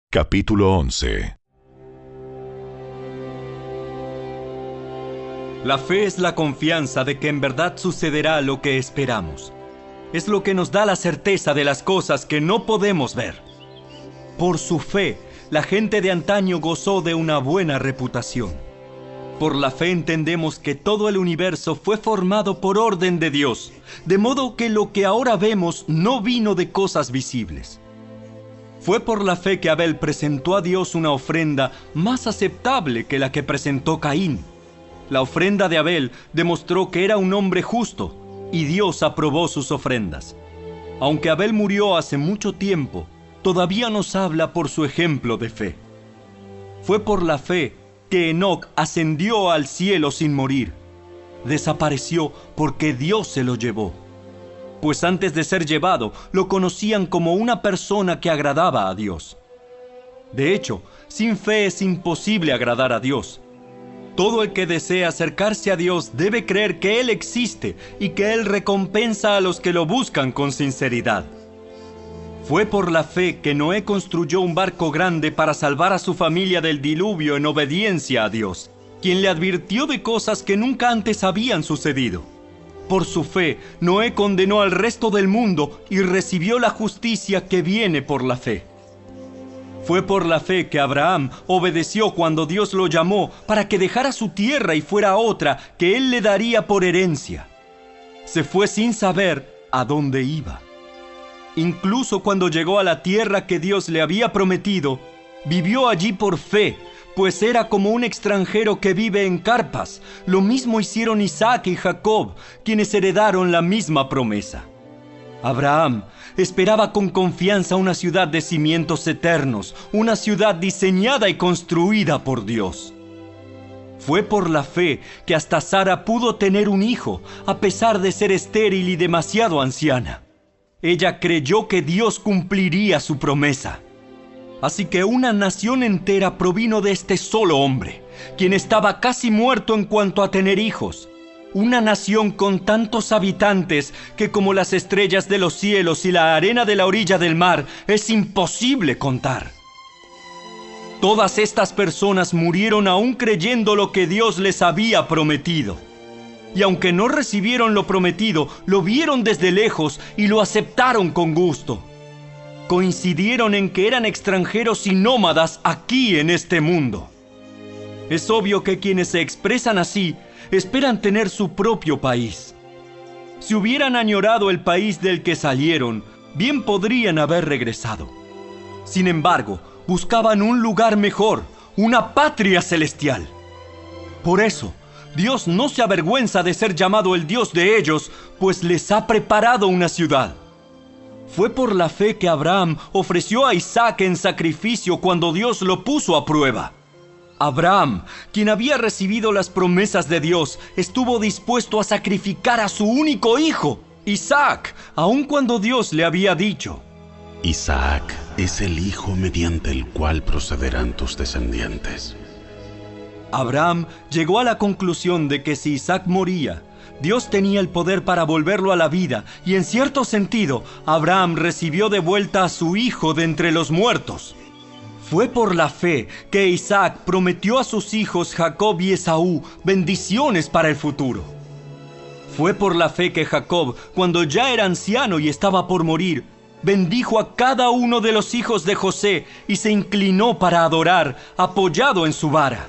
Capítulo 11. La fe es la confianza de que en verdad sucederá lo que esperamos. Es lo que nos da la certeza de las cosas que no podemos ver. Por su fe, la gente de antaño gozó de una buena reputación. Por la fe entendemos que todo el universo fue formado por orden de Dios, de modo que lo que ahora vemos no vino de cosas visibles. Fue por la fe que Abel presentó a Dios una ofrenda más aceptable que la que presentó Caín. La ofrenda de Abel demostró que era un hombre justo, y Dios aprobó sus ofrendas. Aunque Abel murió hace mucho tiempo, todavía nos habla por su ejemplo de fe. Fue por la fe que Enoc ascendió al cielo sin morir. Desapareció porque Dios se lo llevó. Pues antes de ser llevado, lo conocían como una persona que agradaba a Dios. De hecho, sin fe es imposible agradar a Dios. Todo el que desea acercarse a Dios debe creer que Él existe y que Él recompensa a los que lo buscan con sinceridad. Fue por la fe que Noé construyó un barco grande para salvar a su familia del diluvio en obediencia a Dios, quien le advirtió de cosas que nunca antes habían sucedido. Por su fe, Noé condenó al resto del mundo y recibió la justicia que viene por la fe. Fue por la fe que Abraham obedeció cuando Dios lo llamó para que dejara su tierra y fuera a otra que Él le daría por herencia. Se fue sin saber a dónde iba. Incluso cuando llegó a la tierra que Dios le había prometido, vivió allí por fe, pues era como un extranjero que vive en carpas. Lo mismo hicieron Isaac y Jacob, quienes heredaron la misma promesa. Abraham esperaba con confianza una ciudad de cimientos eternos, una ciudad diseñada y construida por Dios. Fue por la fe que hasta Sara pudo tener un hijo, a pesar de ser estéril y demasiado anciana. Ella creyó que Dios cumpliría su promesa. Así que una nación entera provino de este solo hombre, quien estaba casi muerto en cuanto a tener hijos. Una nación con tantos habitantes que, como las estrellas de los cielos y la arena de la orilla del mar, es imposible contar. Todas estas personas murieron aún creyendo lo que Dios les había prometido. Y aunque no recibieron lo prometido, lo vieron desde lejos y lo aceptaron con gusto. Coincidieron en que eran extranjeros y nómadas aquí en este mundo. Es obvio que quienes se expresan así esperan tener su propio país. Si hubieran añorado el país del que salieron, bien podrían haber regresado. Sin embargo, buscaban un lugar mejor, una patria celestial. Por eso, Dios no se avergüenza de ser llamado el Dios de ellos, pues les ha preparado una ciudad. Fue por la fe que Abraham ofreció a Isaac en sacrificio cuando Dios lo puso a prueba. Abraham, quien había recibido las promesas de Dios, estuvo dispuesto a sacrificar a su único hijo, Isaac, aun cuando Dios le había dicho: Isaac es el hijo mediante el cual procederán tus descendientes. Abraham llegó a la conclusión de que si Isaac moría, Dios tenía el poder para volverlo a la vida, y en cierto sentido, Abraham recibió de vuelta a su hijo de entre los muertos. Fue por la fe que Isaac prometió a sus hijos Jacob y Esaú bendiciones para el futuro. Fue por la fe que Jacob, cuando ya era anciano y estaba por morir, bendijo a cada uno de los hijos de José y se inclinó para adorar, apoyado en su vara.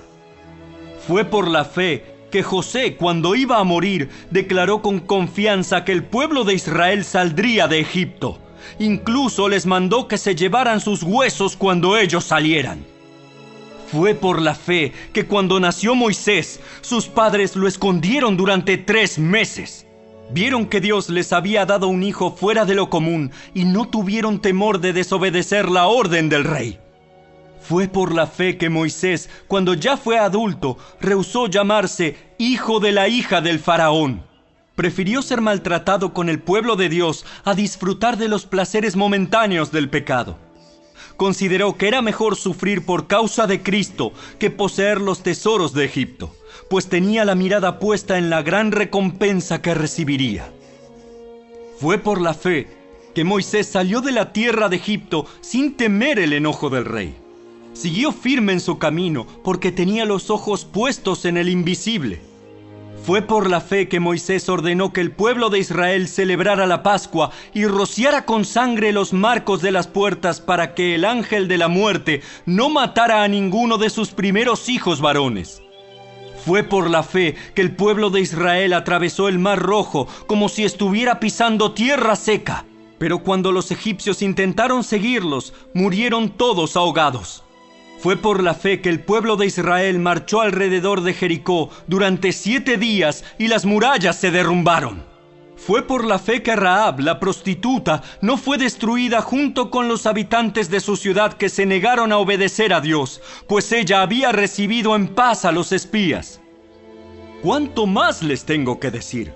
Fue por la fe que José, cuando iba a morir, declaró con confianza que el pueblo de Israel saldría de Egipto. Incluso les mandó que se llevaran sus huesos cuando ellos salieran. Fue por la fe que cuando nació Moisés, sus padres lo escondieron durante 3 meses. Vieron que Dios les había dado un hijo fuera de lo común y no tuvieron temor de desobedecer la orden del rey. Fue por la fe que Moisés, cuando ya fue adulto, rehusó llamarse hijo de la hija del faraón. Prefirió ser maltratado con el pueblo de Dios a disfrutar de los placeres momentáneos del pecado. Consideró que era mejor sufrir por causa de Cristo que poseer los tesoros de Egipto, pues tenía la mirada puesta en la gran recompensa que recibiría. Fue por la fe que Moisés salió de la tierra de Egipto sin temer el enojo del rey. Siguió firme en su camino porque tenía los ojos puestos en el invisible. Fue por la fe que Moisés ordenó que el pueblo de Israel celebrara la Pascua y rociara con sangre los marcos de las puertas para que el ángel de la muerte no matara a ninguno de sus primeros hijos varones. Fue por la fe que el pueblo de Israel atravesó el Mar Rojo como si estuviera pisando tierra seca. Pero cuando los egipcios intentaron seguirlos, murieron todos ahogados. Fue por la fe que el pueblo de Israel marchó alrededor de Jericó durante 7 días y las murallas se derrumbaron. Fue por la fe que Rahab, la prostituta, no fue destruida junto con los habitantes de su ciudad que se negaron a obedecer a Dios, pues ella había recibido en paz a los espías. ¿Cuánto más les tengo que decir?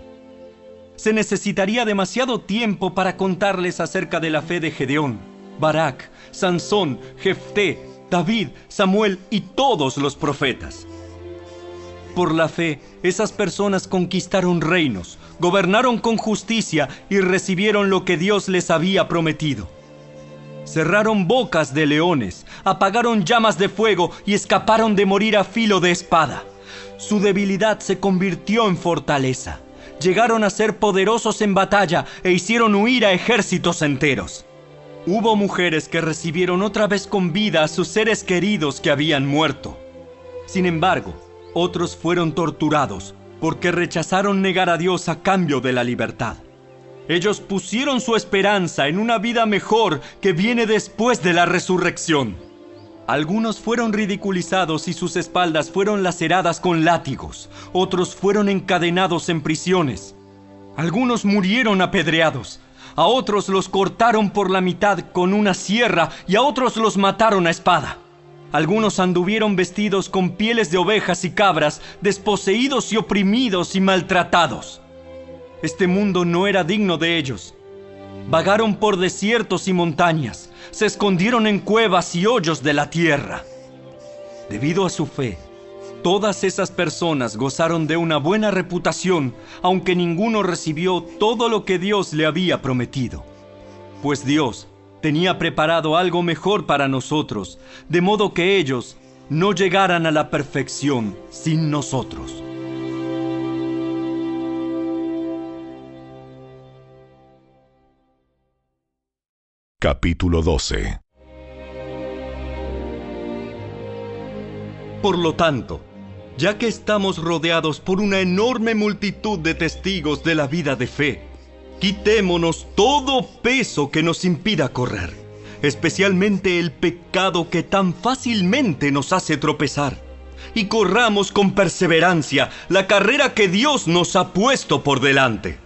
Se necesitaría demasiado tiempo para contarles acerca de la fe de Gedeón, Barak, Sansón, Jefté, David, Samuel y todos los profetas. Por la fe, esas personas conquistaron reinos, gobernaron con justicia y recibieron lo que Dios les había prometido. Cerraron bocas de leones, apagaron llamas de fuego y escaparon de morir a filo de espada. Su debilidad se convirtió en fortaleza. Llegaron a ser poderosos en batalla e hicieron huir a ejércitos enteros. Hubo mujeres que recibieron otra vez con vida a sus seres queridos que habían muerto. Sin embargo, otros fueron torturados porque rechazaron negar a Dios a cambio de la libertad. Ellos pusieron su esperanza en una vida mejor que viene después de la resurrección. Algunos fueron ridiculizados y sus espaldas fueron laceradas con látigos. Otros fueron encadenados en prisiones. Algunos murieron apedreados. A otros los cortaron por la mitad con una sierra y a otros los mataron a espada. Algunos anduvieron vestidos con pieles de ovejas y cabras, desposeídos y oprimidos y maltratados. Este mundo no era digno de ellos. Vagaron por desiertos y montañas, se escondieron en cuevas y hoyos de la tierra. Debido a su fe, todas esas personas gozaron de una buena reputación, aunque ninguno recibió todo lo que Dios le había prometido. Pues Dios tenía preparado algo mejor para nosotros, de modo que ellos no llegaran a la perfección sin nosotros. Capítulo 12. Por lo tanto, ya que estamos rodeados por una enorme multitud de testigos de la vida de fe, quitémonos todo peso que nos impida correr, especialmente el pecado que tan fácilmente nos hace tropezar, y corramos con perseverancia la carrera que Dios nos ha puesto por delante.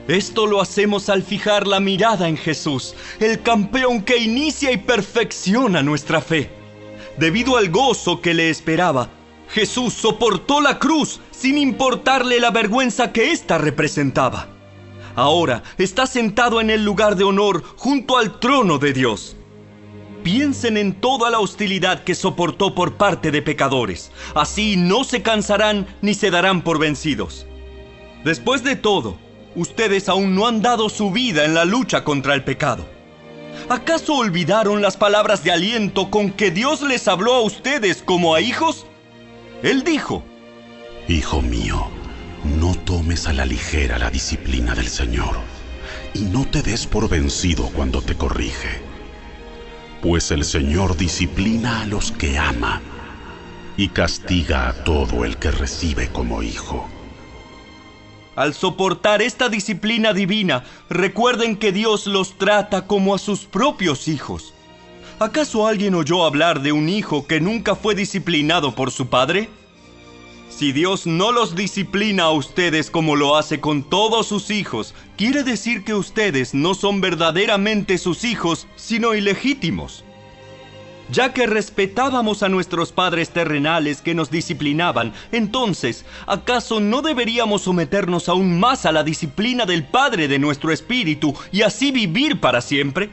Esto lo hacemos al fijar la mirada en Jesús, el campeón que inicia y perfecciona nuestra fe. Debido al gozo que le esperaba, Jesús soportó la cruz sin importarle la vergüenza que ésta representaba. Ahora está sentado en el lugar de honor junto al trono de Dios. Piensen en toda la hostilidad que soportó por parte de pecadores. Así no se cansarán ni se darán por vencidos. Después de todo, ustedes aún no han dado su vida en la lucha contra el pecado. ¿Acaso olvidaron las palabras de aliento con que Dios les habló a ustedes como a hijos? Él dijo: Hijo mío, no tomes a la ligera la disciplina del Señor. y no te des por vencido cuando te corrige, pues el Señor disciplina a los que ama y castiga a todo el que recibe como hijo. Al soportar esta disciplina divina, recuerden que Dios los trata como a sus propios hijos. ¿Acaso alguien oyó hablar de un hijo que nunca fue disciplinado por su padre? Si Dios no los disciplina a ustedes como lo hace con todos sus hijos, quiere decir que ustedes no son verdaderamente sus hijos, sino ilegítimos. Ya que respetábamos a nuestros padres terrenales que nos disciplinaban, entonces, ¿acaso no deberíamos someternos aún más a la disciplina del Padre de nuestro espíritu y así vivir para siempre?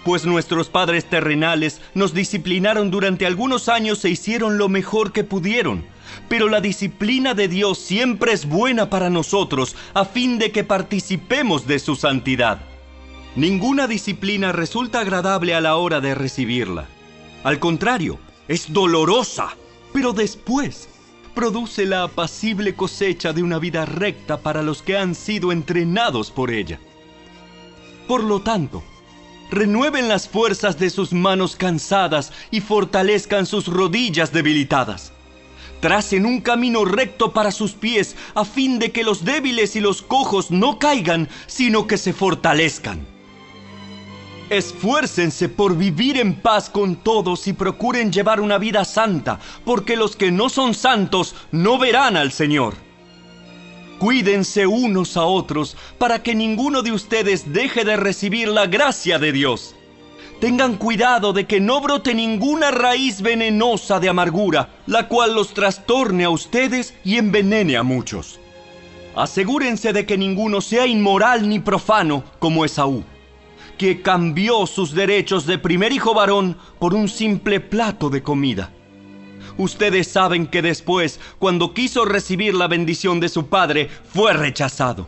Pues nuestros padres terrenales nos disciplinaron durante algunos años e hicieron lo mejor que pudieron. Pero la disciplina de Dios siempre es buena para nosotros, a fin de que participemos de su santidad. Ninguna disciplina resulta agradable a la hora de recibirla. Al contrario, es dolorosa, pero después produce la apacible cosecha de una vida recta para los que han sido entrenados por ella. Por lo tanto, renueven las fuerzas de sus manos cansadas y fortalezcan sus rodillas debilitadas. Tracen un camino recto para sus pies, a fin de que los débiles y los cojos no caigan, sino que se fortalezcan. Esfuércense por vivir en paz con todos y procuren llevar una vida santa, porque los que no son santos no verán al Señor. Cuídense unos a otros para que ninguno de ustedes deje de recibir la gracia de Dios. Tengan cuidado de que no brote ninguna raíz venenosa de amargura, la cual los trastorne a ustedes y envenene a muchos. Asegúrense de que ninguno sea inmoral ni profano como Esaú, que cambió sus derechos de primer hijo varón por un simple plato de comida. Ustedes saben que después, cuando quiso recibir la bendición de su padre, fue rechazado.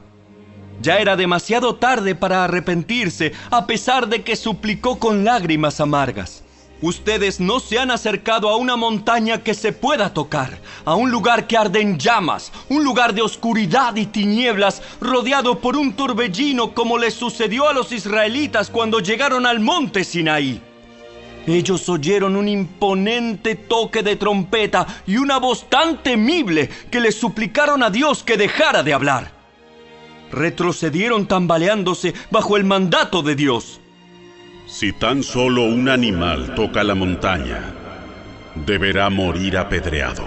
Ya era demasiado tarde para arrepentirse, a pesar de que suplicó con lágrimas amargas. Ustedes no se han acercado a una montaña que se pueda tocar, a un lugar que arde en llamas, un lugar de oscuridad y tinieblas, rodeado por un torbellino como les sucedió a los israelitas cuando llegaron al monte Sinaí. Ellos oyeron un imponente toque de trompeta y una voz tan temible que les suplicaron a Dios que dejara de hablar. Retrocedieron tambaleándose bajo el mandato de Dios. Si tan solo un animal toca la montaña, deberá morir apedreado.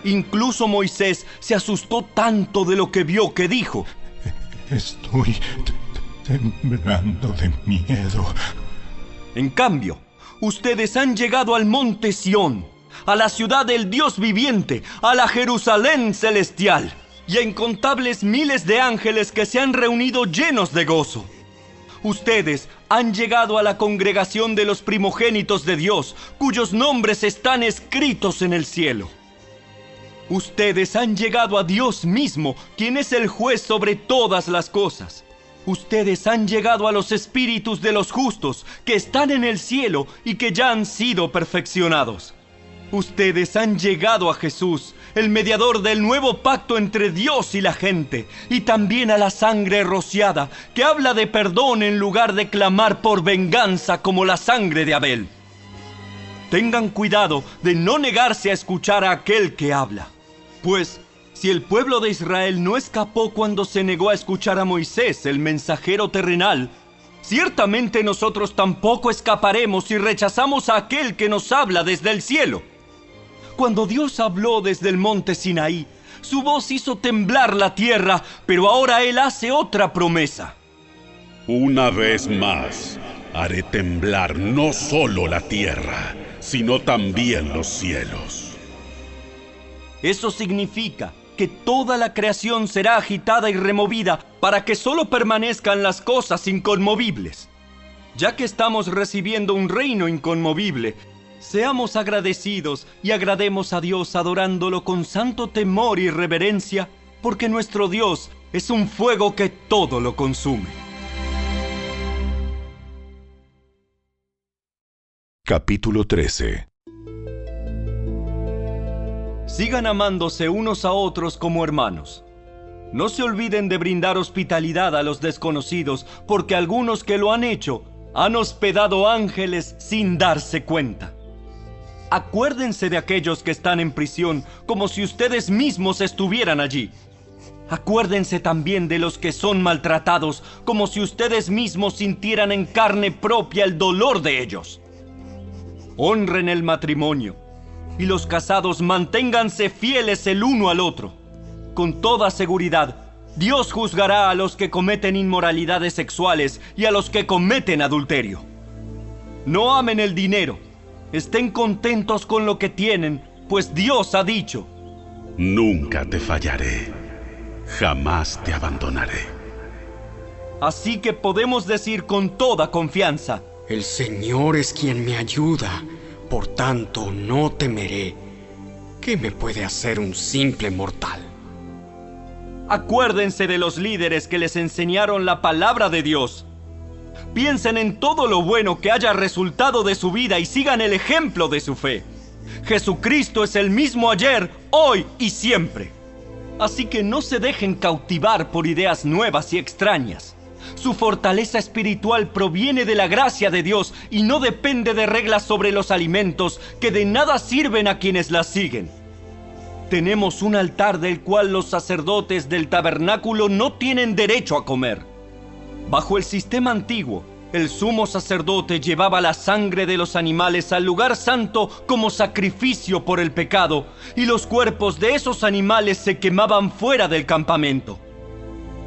Incluso Moisés se asustó tanto de lo que vio que dijo: Estoy temblando de miedo. En cambio, ustedes han llegado al monte Sión, a la ciudad del Dios viviente, a la Jerusalén celestial, y a incontables miles de ángeles que se han reunido llenos de gozo. Ustedes han llegado a la congregación de los primogénitos de Dios, cuyos nombres están escritos en el cielo. Ustedes han llegado a Dios mismo, quien es el juez sobre todas las cosas. Ustedes han llegado a los espíritus de los justos, que están en el cielo y que ya han sido perfeccionados. Ustedes han llegado a Jesús, el mediador del nuevo pacto entre Dios y la gente, y también a la sangre rociada, que habla de perdón en lugar de clamar por venganza como la sangre de Abel. Tengan cuidado de no negarse a escuchar a aquel que habla, pues si el pueblo de Israel no escapó cuando se negó a escuchar a Moisés, el mensajero terrenal, ciertamente nosotros tampoco escaparemos si rechazamos a aquel que nos habla desde el cielo. Cuando Dios habló desde el monte Sinaí, su voz hizo temblar la tierra, pero ahora Él hace otra promesa. Una vez más, haré temblar no solo la tierra, sino también los cielos. Eso significa que toda la creación será agitada y removida para que solo permanezcan las cosas inconmovibles. Ya que estamos recibiendo un reino inconmovible, seamos agradecidos y agrademos a Dios adorándolo con santo temor y reverencia, porque nuestro Dios es un fuego que todo lo consume. Capítulo 13. Sigan amándose unos a otros como hermanos. No se olviden de brindar hospitalidad a los desconocidos, porque algunos que lo han hecho han hospedado ángeles sin darse cuenta. Acuérdense de aquellos que están en prisión como si ustedes mismos estuvieran allí. Acuérdense también de los que son maltratados como si ustedes mismos sintieran en carne propia el dolor de ellos. Honren el matrimonio, y los casados manténganse fieles el uno al otro. Con toda seguridad, Dios juzgará a los que cometen inmoralidades sexuales y a los que cometen adulterio. No amen el dinero. Estén contentos con lo que tienen, pues Dios ha dicho: Nunca te fallaré, jamás te abandonaré. Así que podemos decir con toda confianza: El Señor es quien me ayuda, por tanto no temeré. ¿Qué me puede hacer un simple mortal? Acuérdense de los líderes que les enseñaron la palabra de Dios. Piensen en todo lo bueno que haya resultado de su vida y sigan el ejemplo de su fe. Jesucristo es el mismo ayer, hoy y siempre. Así que no se dejen cautivar por ideas nuevas y extrañas. Su fortaleza espiritual proviene de la gracia de Dios y no depende de reglas sobre los alimentos que de nada sirven a quienes las siguen. Tenemos un altar del cual los sacerdotes del tabernáculo no tienen derecho a comer. Bajo el sistema antiguo, el sumo sacerdote llevaba la sangre de los animales al lugar santo como sacrificio por el pecado, y los cuerpos de esos animales se quemaban fuera del campamento.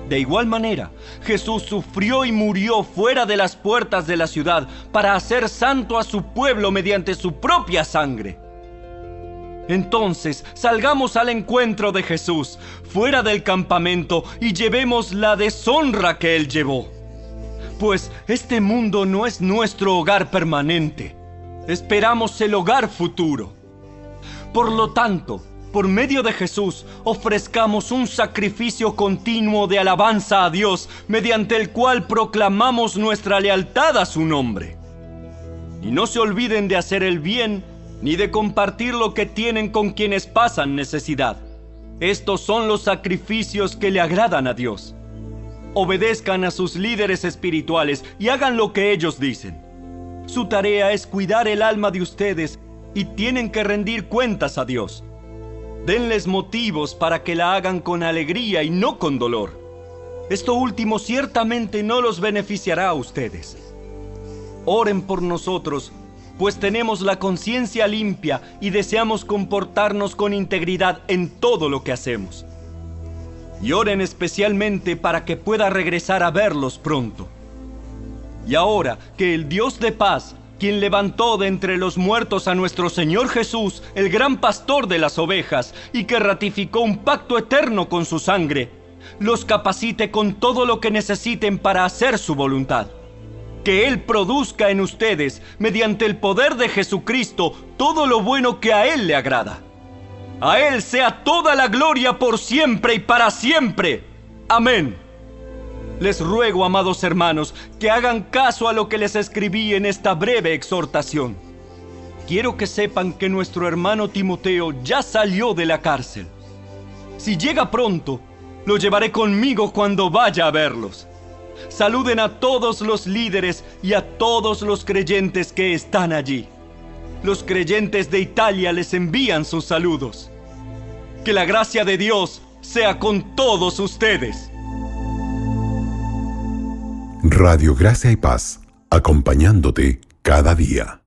De igual manera, Jesús sufrió y murió fuera de las puertas de la ciudad para hacer santo a su pueblo mediante su propia sangre. Entonces, salgamos al encuentro de Jesús, fuera del campamento, y llevemos la deshonra que Él llevó. Pues este mundo no es nuestro hogar permanente. Esperamos el hogar futuro. Por lo tanto, por medio de Jesús, ofrezcamos un sacrificio continuo de alabanza a Dios, mediante el cual proclamamos nuestra lealtad a su nombre. Y no se olviden de hacer el bien, ni de compartir lo que tienen con quienes pasan necesidad. Estos son los sacrificios que le agradan a Dios. Obedezcan a sus líderes espirituales y hagan lo que ellos dicen. Su tarea es cuidar el alma de ustedes y tienen que rendir cuentas a Dios. Denles motivos para que la hagan con alegría y no con dolor. Esto último ciertamente no los beneficiará a ustedes. Oren por nosotros, pues tenemos la conciencia limpia y deseamos comportarnos con integridad en todo lo que hacemos. Y oren especialmente para que pueda regresar a verlos pronto. Y ahora que el Dios de paz, quien levantó de entre los muertos a nuestro Señor Jesús, el gran pastor de las ovejas, y que ratificó un pacto eterno con su sangre, los capacite con todo lo que necesiten para hacer su voluntad. Que Él produzca en ustedes, mediante el poder de Jesucristo, todo lo bueno que a Él le agrada. A Él sea toda la gloria por siempre y para siempre. Amén. Les ruego, amados hermanos, que hagan caso a lo que les escribí en esta breve exhortación. Quiero que sepan que nuestro hermano Timoteo ya salió de la cárcel. Si llega pronto, lo llevaré conmigo cuando vaya a verlos. Saluden a todos los líderes y a todos los creyentes que están allí. Los creyentes de Italia les envían sus saludos. Que la gracia de Dios sea con todos ustedes. Radio Gracia y Paz, acompañándote cada día.